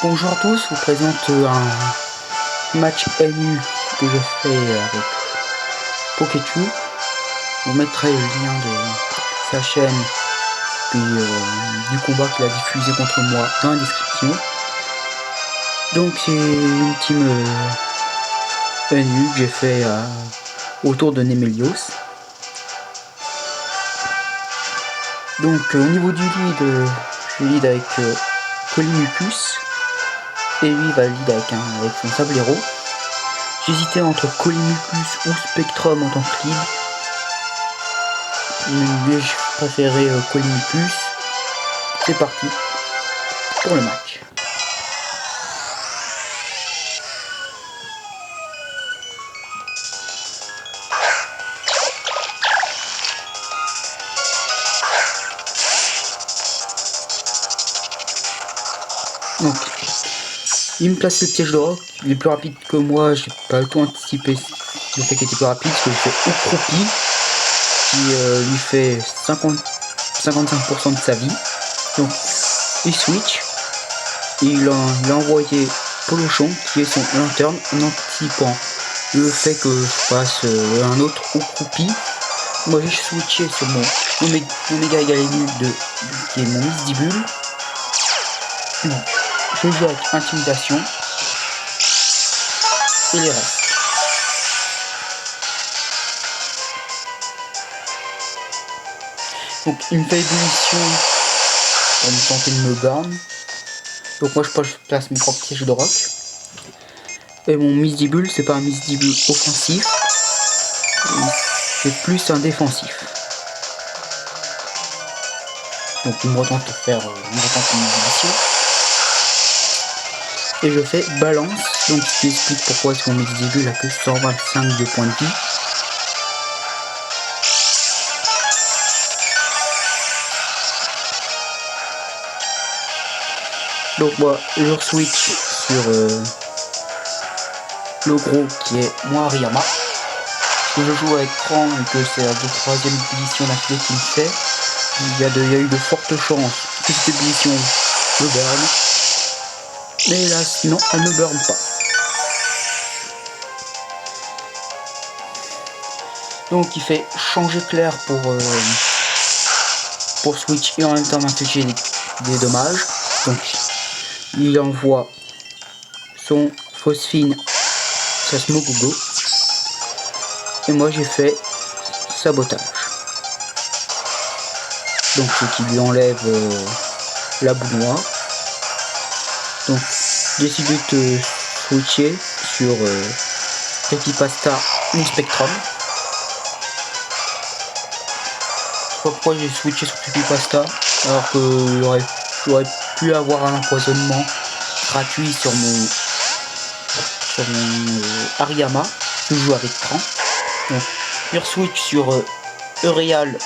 Bonjour à tous, je vous présente un match NU que je fais avec Pokechu. Je vous mettrai le lien de sa chaîne puis du combat qu'il a diffusé contre moi dans la description. Donc c'est une team NU que j'ai fait autour de Nemelios. Donc au niveau du lead, je lead avec Colimucus. Et lui il va lead avec son Sablero. J'hésitais entre Colimucus ou Spectrum en tant que lead. Mais je préférais Colimucus. C'est parti pour le match. Donc, il me place le piège de roc, il est plus rapide que moi, j'ai pas tout anticipé le fait qu'il était plus rapide, parce que je fais Ocropi, qui lui fait 55% de sa vie. Donc, il switch, et il a envoyé Polochon, qui est son lanterne, en anticipant le fait que je fasse un autre Ocropi. Moi j'ai switché sur mon Omega Galénu qui est mon Misdibule. Donc, je joue avec Intimidation et les restes. Donc il me fait ébullition pour me tenter de me burn. Donc moi je place mes propres pièges de roc. Et mon Misdibule, c'est pas un Misdibule offensif, c'est plus un défensif. Donc il me retente de faire une ébullition. Et je fais balance, donc ce qui explique pourquoi est-ce que mon Misdibule a que 125 de points de vie. Donc moi je switch sur le gros qui est moi Hariyama. Je joue avec Tran et que c'est la troisième ébullition d'affilée qu'il fait. Il y a eu de fortes chances que cette ébullition me burn. Mais hélas, non, elle ne burn pas. Donc il fait changer clair pour switch et en même temps m'infliger des dommages. Donc il envoie son Phosphine, sa Smogogo. Et moi j'ai fait sabotage. Donc ce qui lui enlève la boule noire. Donc j'ai décidé de switcher sur Creepypasta ou Spectrum. Je sais pas pourquoi j'ai switché sur Creepypasta alors que j'aurais pu avoir un empoisonnement gratuit sur mon Hariyama que je joue avec Tran. Donc je switch sur Eureal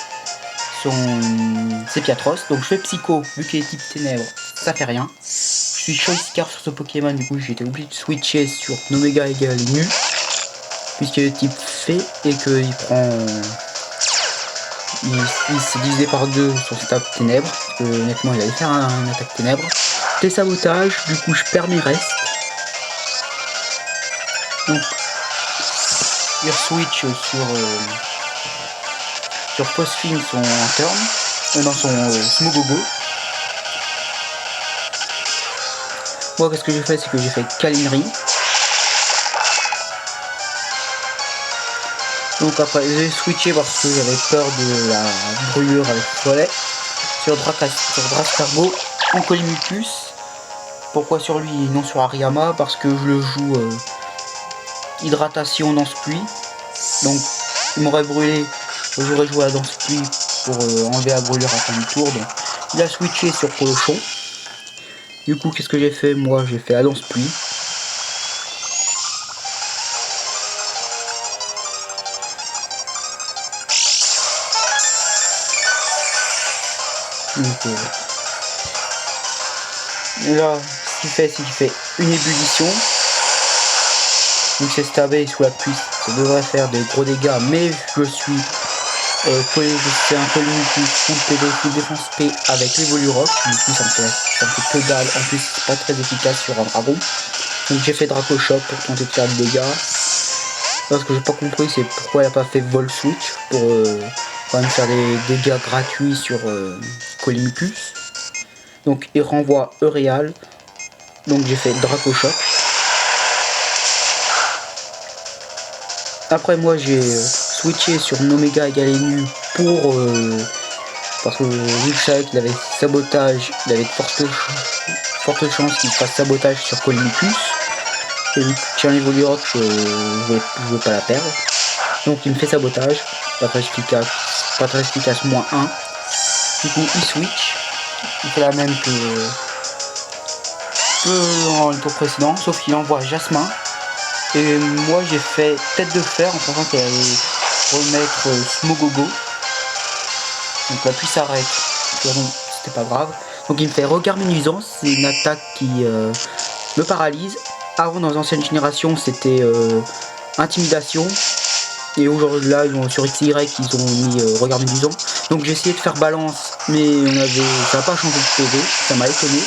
c'est Piatros, donc je fais Psycho, vu qu'il est type ténèbres, ça fait rien. Je suis Choice Scarf sur ce Pokémon, du coup j'étais obligé de switcher sur Nomega égale nu, puisqu'il est type fée et qu'il prend. Il s'est divisé par 2 sur cette attaque ténèbres, parce que honnêtement il allait faire une attaque ténèbres. Des sabotages, du coup je perds mes restes. Donc il switch sur Phosphine son turn, dans son Smogogo. Moi qu'est-ce que j'ai fait, c'est que j'ai fait Câlinerie. Donc après j'ai switché parce que j'avais peur de la brûlure avec le soleil. Sur Drascargo en Colimucus. Pourquoi sur lui et non sur Hariyama? Parce que je le joue hydratation danse pluie. Donc il m'aurait brûlé, j'aurais joué à danse pluie pour enlever la brûlure à fin du tour. Donc il a switché sur Polochon. Du coup qu'est-ce que j'ai fait? Moi j'ai fait la danse pluie. Donc là ce qu'il fait, c'est qu'il fait une ébullition. Donc c'est stabé sous la pluie, ça devrait faire des gros dégâts, mais je suis c'est un Colinicus full PV, full défense P avec l'évolurock. Du coup ça me fait que dalle. En plus c'est pas très efficace sur un dragon. Donc j'ai fait Draco Shock pour tenter de faire des dégâts. Là, ce que j'ai pas compris c'est pourquoi il a pas fait Vol Switch pour quand même faire des dégâts gratuits sur Colinicus. Donc il renvoie Euréal. Donc j'ai fait Draco Shock. Après moi j'ai switché sur Nomega Galenu pour parce que vu que je savais qu'il avait sabotage, il avait de fortes chances qu'il fasse sabotage sur Colinicus. Et vu que tiens l'évolurock, je veux pas la perdre. Donc il me fait sabotage, pas très efficace, moins 1. Du coup il switch, il fait la même que dans le tour précédent, sauf qu'il envoie Jasmin. Et moi j'ai fait tête de fer en pensant qu'elle allait remettre Smogogo. Donc la pluie s'arrête. C'était pas grave. Donc il me fait regard nuisance. C'est une attaque qui me paralyse. Avant dans l'ancienne génération c'était intimidation. Et aujourd'hui là sur XY ils ont mis regard nuisant. Donc j'ai essayé de faire balance. Mais ça n'a pas changé de PV. Ça m'a étonné.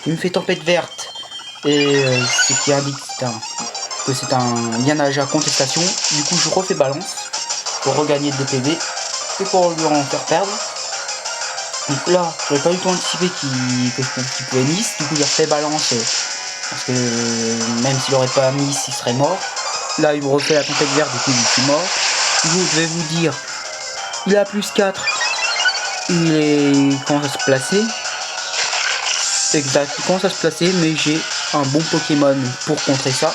Il me fait tempête verte. Et ce qui indique que c'est un Yanaja contestation. Du coup je refais balance pour regagner de PV et pour lui en faire perdre. Donc là j'avais pas du tout anticipé qu'il pouvait miss. Du coup il a fait balance parce que même s'il aurait pas miss il serait mort. Là il me refait la tempête verte, du coup il est mort. Du coup je vais vous dire, il a plus 4, il commence à se placer. Exact, il commence à se placer, mais j'ai un bon Pokémon pour contrer ça.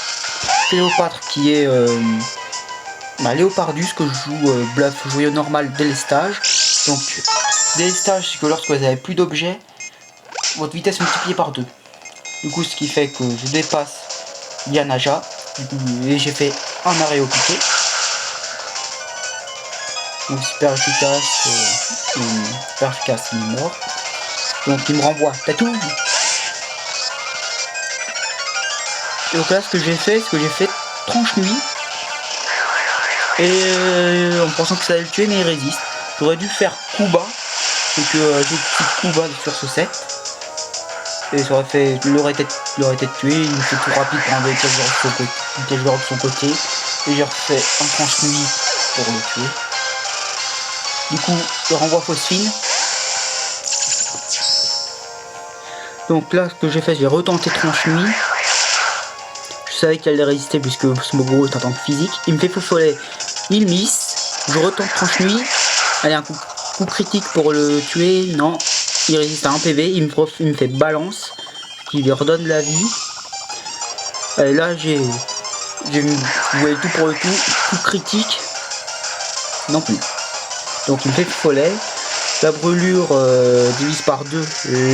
Cléopâtre qui est Léopardus que je joue bluff joyeux normal délestage. Donc délestage c'est que lorsque vous avez plus d'objets, votre vitesse est multipliée par 2. Du coup ce qui fait que je dépasse Yanaja. Et j'ai fait un arrêt au piqué. Donc super efficace, il est mort. Donc il me renvoie Tatou. Et donc là ce que j'ai fait tranche nuit. Et en pensant que ça allait le tuer, mais il résiste. J'aurais dû faire coup bas. Donc j'ai petit coup bas sur ce set. Et ça aurait fait. Il aurait été tué. Il me fait tout rapide pour enlever le piège de son côté. Et j'ai refait un tranche nuit pour le tuer. Du coup, je renvoie Phosphine. Donc là, ce que j'ai fait, j'ai retenté tranche nuit. Je savais qu'il allait résister puisque Smogo est un tank physique. Il me fait faux follet, il miss. Je retente tranche nuit. Allez, un coup critique pour le tuer. Non, il résiste à 1 PV. Il me fait balance, qui lui redonne la vie. Allez, là j'ai joué tout pour le tout. Coup critique. Non plus. Donc il me fait follet. La brûlure divise par 2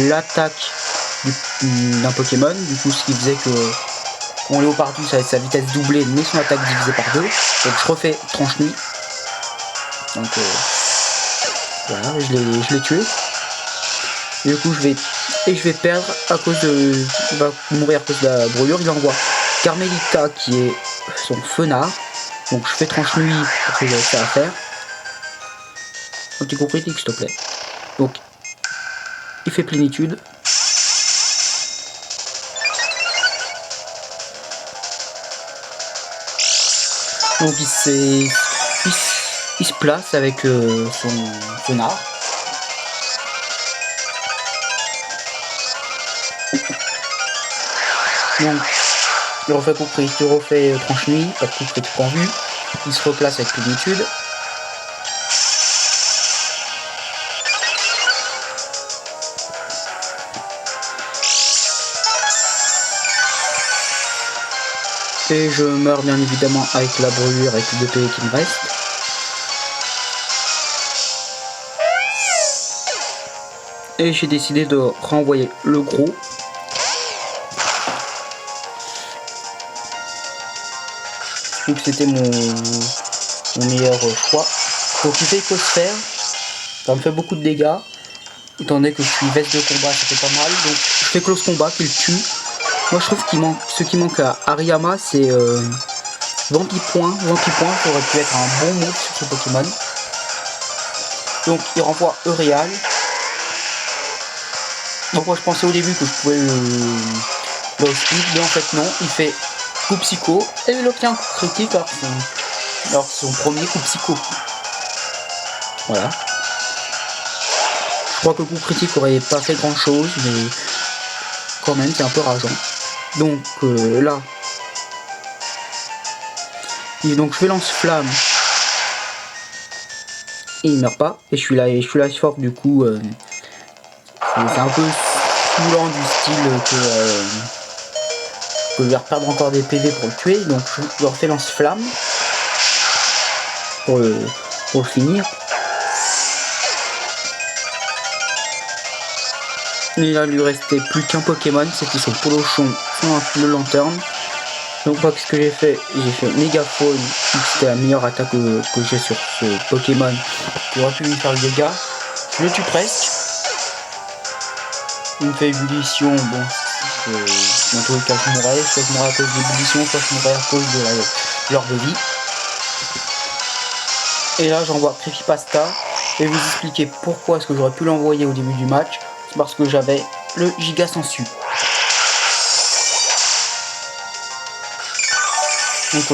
l'attaque d'un Pokémon. Du coup, ce qui faisait que mon Léopardus avec sa vitesse doublée mais son attaque divisée par 2. Donc je refais tranche nuit. Donc voilà, je l'ai tué. Et du coup je vais perdre à cause de. Il va mourir à cause de la brûlure. Il envoie Carmelita qui est son fenard. Donc je fais tranche nuit parce que j'avais ça à faire. Un petit coup critique s'il te plaît. Donc il fait plénitude. Donc il se place avec son fenard. Donc il refait coup critique, il refait tranche nuit, pas de coup critique en vue. Il se replace avec plénitude. Et je meurs bien évidemment avec la brûlure, avec les 2 PV qui me restent. Et j'ai décidé de renvoyer le gros. Donc c'était mon meilleur choix. Donc il fait écosphère. Ça me fait beaucoup de dégâts. Étant donné que je suis veste de combat, ça fait pas mal. Donc je fais close combat qui le tue. Moi je trouve ce qui manque à Hariyama c'est Vampipoint. Vampipoint aurait pu être un bon move sur ce Pokémon. Donc il renvoie Euréal. Donc moi je pensais au début que je pouvais le speed, mais en fait non, il fait coup psycho et il obtient un coup critique alors son premier coup psycho. Voilà. Je crois que le coup critique aurait pas fait grand chose, mais quand même c'est un peu rageant. Donc là, et donc je fais lance-flamme. Et il meurt pas. Et je suis là fort du coup. C'est un peu saoulant du style que je vais perdre encore des PV pour le tuer. Donc je refais lance-flamme pour le finir. Et là, il lui restait plus qu'un Pokémon, c'était son Polochon, le lanterne. Donc moi, qu'est-ce que j'ai fait? J'ai fait Mégaphone, c'était la meilleure attaque que j'ai sur ce Pokémon, qui aurait pu lui faire le dégât. Je le tue presque. Il me fait ébullition, bon, dans tous les cas je mourrais, soit je mourrais à cause de l'ébullition, soit je mourrais à cause de l'heure de vie. Et là j'envoie Creepypasta et vous expliquer pourquoi est-ce que j'aurais pu l'envoyer au début du match. C'est parce que j'avais le Giga Sensu. Donc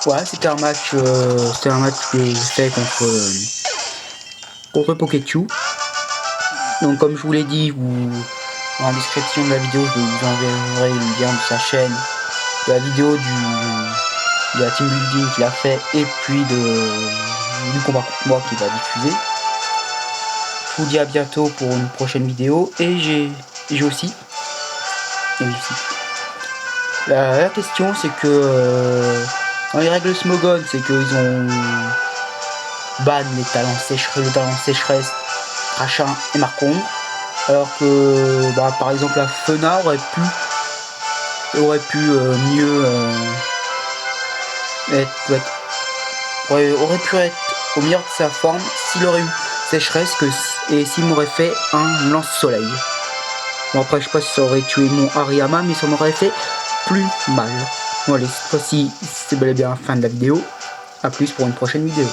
voilà, c'était un match que j'ai fait contre Pokétchu. Donc comme je vous l'ai dit, dans la description de la vidéo, je vous enverrai le lien de sa chaîne, de la vidéo de la team building qu'il a fait et puis du combat contre moi qui va diffuser. Je vous dis à bientôt pour une prochaine vidéo et j'ai aussi. La question c'est que dans les règles Smogon, c'est qu'ils ont ban les talents sécheresse, Crachin et Marcon. Alors que par exemple la Fena aurait pu mieux aurait pu être au meilleur de sa forme s'il aurait eu sécheresse et s'il m'aurait fait un lance-soleil. Bon après je sais pas si ça aurait tué mon Hariyama, mais ça m'aurait fait plus mal. Bon allez, cette fois-ci c'est bel et bien la fin de la vidéo. A plus pour une prochaine vidéo.